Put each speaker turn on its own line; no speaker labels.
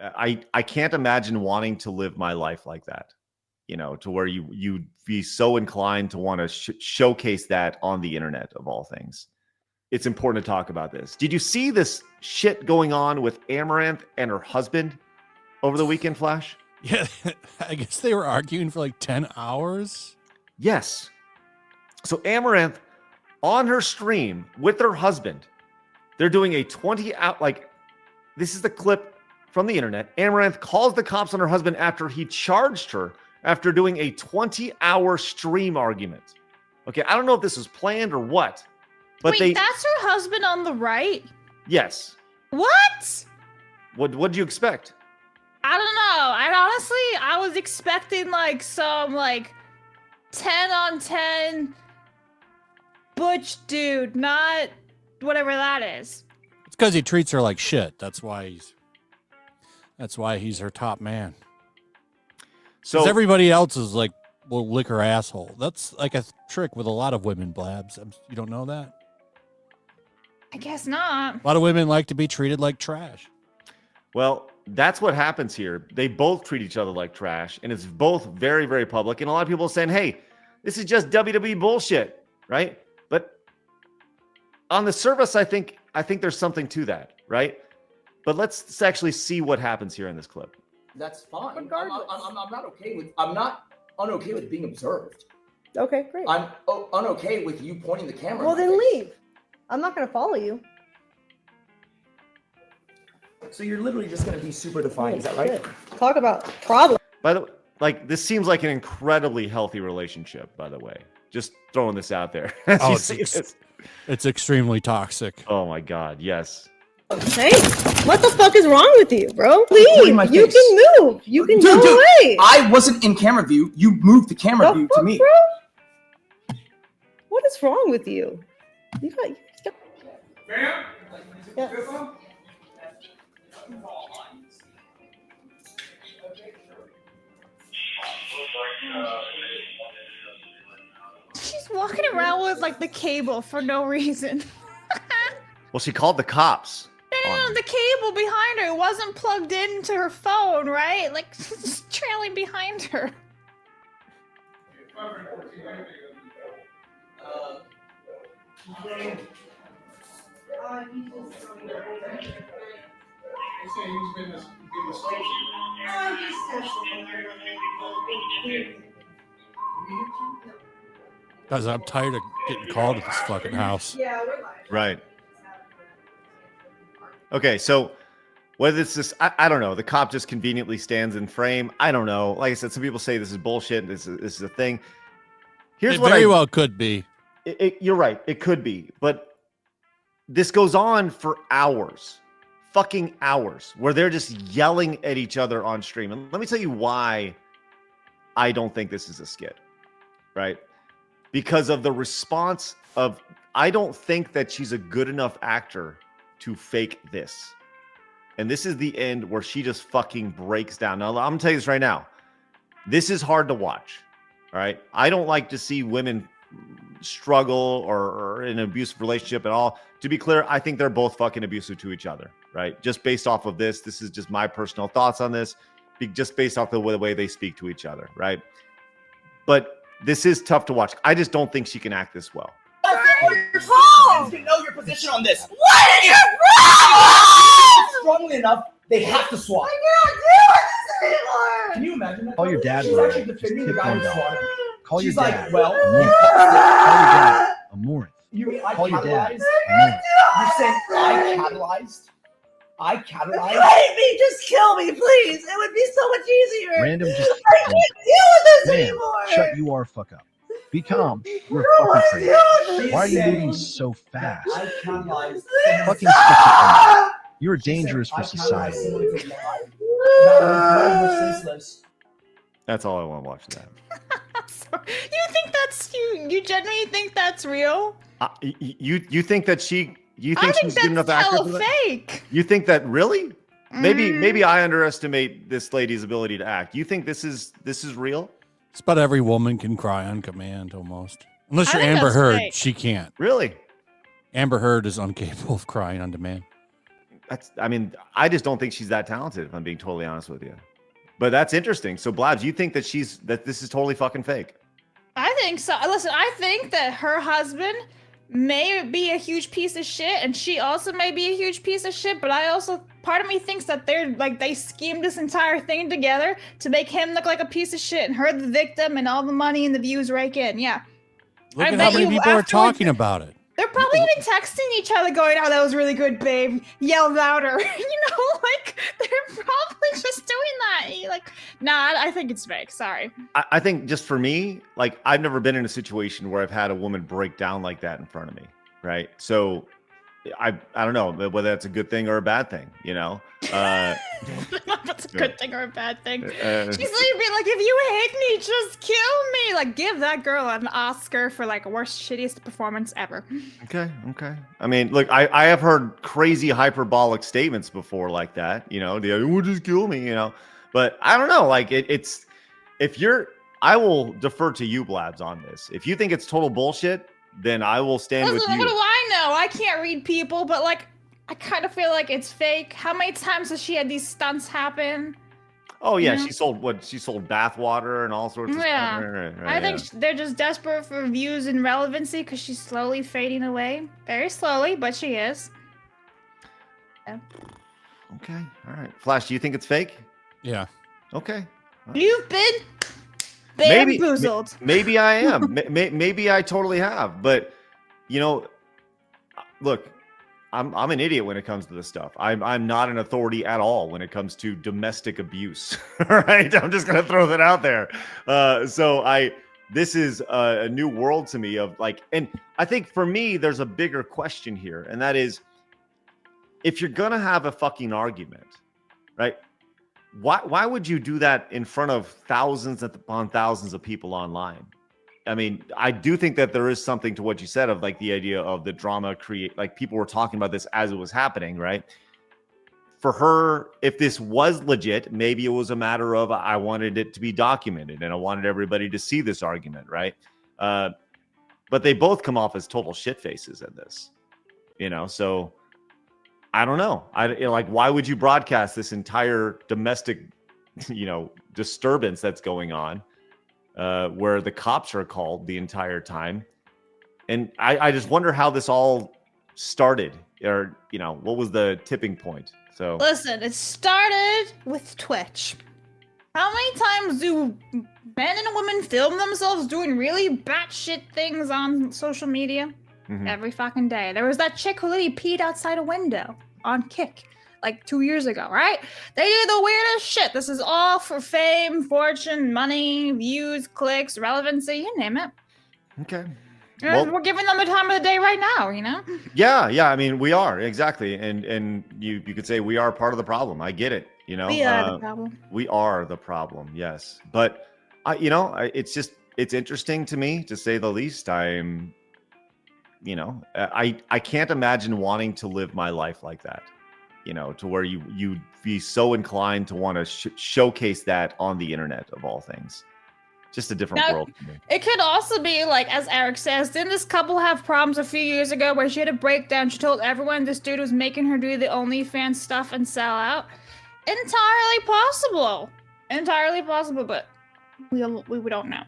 I can't imagine wanting to live my life like that, to where you'd be so inclined to want to showcase that on the internet of all things. It's important to talk about this. Did you see this shit going on with Amouranth and her husband over the weekend, Flash?
Yeah, I guess they were arguing for like 10 hours.
Yes. So Amouranth on her stream with her husband, they're doing a 20-hour, this is the clip from the internet. Amouranth calls the cops on her husband after he charged her after doing a 20-hour stream argument. Okay, I don't know if this was planned or what. But
wait, that's her husband on the right?
Yes.
What?
What did you expect?
I don't know. I was expecting some 10 on 10 butch dude, not whatever that is.
It's because he treats her like shit. That's why he's her top man. So everybody else is will lick her asshole. That's like a trick with a lot of women, Blabs. You don't know that?
I guess not.
A lot of women like to be treated like trash.
Well, that's what happens here. They both treat each other like trash, and it's both very, very public. And a lot of people are saying, hey, this is just WWE bullshit, right? But on the surface, I think there's something to that, right? But let's actually see what happens here in this clip.
That's fine. I'm not unokay with being observed.
Okay, great.
I'm unokay with you pointing the camera.
Well, then leave. I'm not going to follow you.
So you're literally just going to be super defiant, is that right?
Talk about problems.
By the way, this seems like an incredibly healthy relationship, by the way. Just throwing this out there.
It's extremely toxic.
Oh my God, yes.
Hey, what the fuck is wrong with you, bro? Leave. You can move. You can go away.
I wasn't in camera view. You moved the camera view to me.
Bro? What is wrong with you? You got.
Ma'am?
Yeah.
She's walking around with the cable for no reason.
Well, she called the cops.
No, the cable behind her wasn't plugged into her phone, right? Just trailing behind her.
Guys, I'm tired of getting called at this fucking house.
Yeah, we're live.
Right. Okay, so whether it's this, I don't know. The cop just conveniently stands in frame. I don't know. Like I said, some people say this is bullshit. This is a thing. Here's
it
what
very well could be.
You're right. It could be. But this goes on for hours. Fucking hours. Where they're just yelling at each other on stream. And let me tell you why I don't think this is a skit. Right? Because of the response of, I don't think that she's a good enough actor to fake this. And this is the end where she just fucking breaks down. Now, I'm going to tell you this right now. This is hard to watch. All right. I don't like to see women struggle or in an abusive relationship at all. To be clear, I think they're both fucking abusive to each other. Right. Just based off of this. This is just my personal thoughts on this. Just based off the way they speak to each other. Right. But this is tough to watch. I just don't think she can act this well.
You can know your position on this.
What is your problem?
Strongly enough, they have to swap.
I can't deal with this anymore.
Can you imagine that?
Call your dad.
She's actually defending the guy who swatted.
Call your
She's
dad.
like, well,
Call your dad. Amouranth.
You mean I
Call your dad.
catalyzed? You're saying I catalyzed? I catalyzed?
If you hate me, just kill me, please. It would be so much easier.
Random just.
I can't deal with this
Man,
anymore.
shut you are fuck up. Be calm. You're
No,
fucking
I
crazy.
don't.
Why are you
Saying
moving so fast?
I catalyzed.
Fucking schizophrenic. You're dangerous for society.
That's all I want to watch that.
You think that's you genuinely think that's real?
You think that she? You
I
think she's good enough
that's
actor?
hella
For that?
fake.
You think that really? Maybe I underestimate this lady's ability to act. You think this is real?
It's about every woman can cry on command almost. Unless
I
you're
think
Amber
that's
Heard,
fake.
she can't.
Really?
Amber Heard is incapable of crying on demand.
I mean, I just don't think she's that talented, if I'm being totally honest with you. But that's interesting. So Blabs, you think that this is totally fucking fake?
I think so. Listen, I think that her husband may be a huge piece of shit, and she also may be a huge piece of shit, but part of me thinks that they schemed this entire thing together to make him look like a piece of shit and her the victim and all the money and the views rake in. Yeah.
Look at how many people are talking about it.
They're probably even texting each other going, oh, that was really good, babe. Yell louder. They're probably just doing that. Like, nah, I think it's fake. Sorry.
I think just for me, like, I've never been in a situation where I've had a woman break down like that in front of me, right? So I don't know whether that's a good thing or a bad thing,
That's a good thing or a bad thing. She's literally like, if you hate me, just kill me. Like, give that girl an Oscar for like worst, shittiest performance ever.
Okay. I mean, look, I have heard crazy hyperbolic statements before like that, we'll just kill me, But I don't know, like I will defer to you, Blabs, on this. If you think it's total bullshit, then I will stand with you.
What do I know? I can't read people, but like, I kind of feel like it's fake. How many times has she had these stunts happen?
Oh yeah, she sold bath water and all sorts of stuff. Right,
I think they're just desperate for views and relevancy because she's slowly fading away. Very slowly, but she is. Yeah.
Okay, all right. Flash, do you think it's fake?
Yeah.
Okay.
You've been bamboozled.
Maybe I am. Maybe I totally have. But look, I'm an idiot when it comes to this stuff. I'm not an authority at all when it comes to domestic abuse. All right, I'm just gonna throw that out there. This is a new world to me of like, and I think for me, there's a bigger question here, and that is, if you're gonna have a fucking argument, right? Why would you do that in front of thousands upon thousands of people online? I mean, I do think that there is something to what you said of like the idea of the drama like people were talking about this as it was happening, right? For her, if this was legit, maybe it was a matter of I wanted it to be documented and I wanted everybody to see this argument, right? But they both come off as total shit faces in this, so I don't know. Why would you broadcast this entire domestic, disturbance that's going on? Where the cops are called the entire time. And I just wonder how this all started, or, what was the tipping point? So
listen, it started with Twitch. How many times do men and women film themselves doing really batshit things on social media? Mm-hmm. Every fucking day. There was that chick who literally peed outside a window on Kick. Like 2 years ago, right? They do the weirdest shit. This is all for fame, fortune, money, views, clicks, relevancy, you name it.
Okay.
Well, we're giving them the time of the day right now,
Yeah. I mean, we are, exactly. And you could say we are part of the problem. I get it,
We are the problem.
We are the problem, yes. But it's interesting to me, to say the least. I can't imagine wanting to live my life like that. To where you'd be so inclined to want to showcase that on the internet of all things. Just a different world for me.
It could also be like, as Eric says, didn't this couple have problems a few years ago where she had a breakdown? She told everyone this dude was making her do the OnlyFans stuff and sell out. Entirely possible, but we don't know.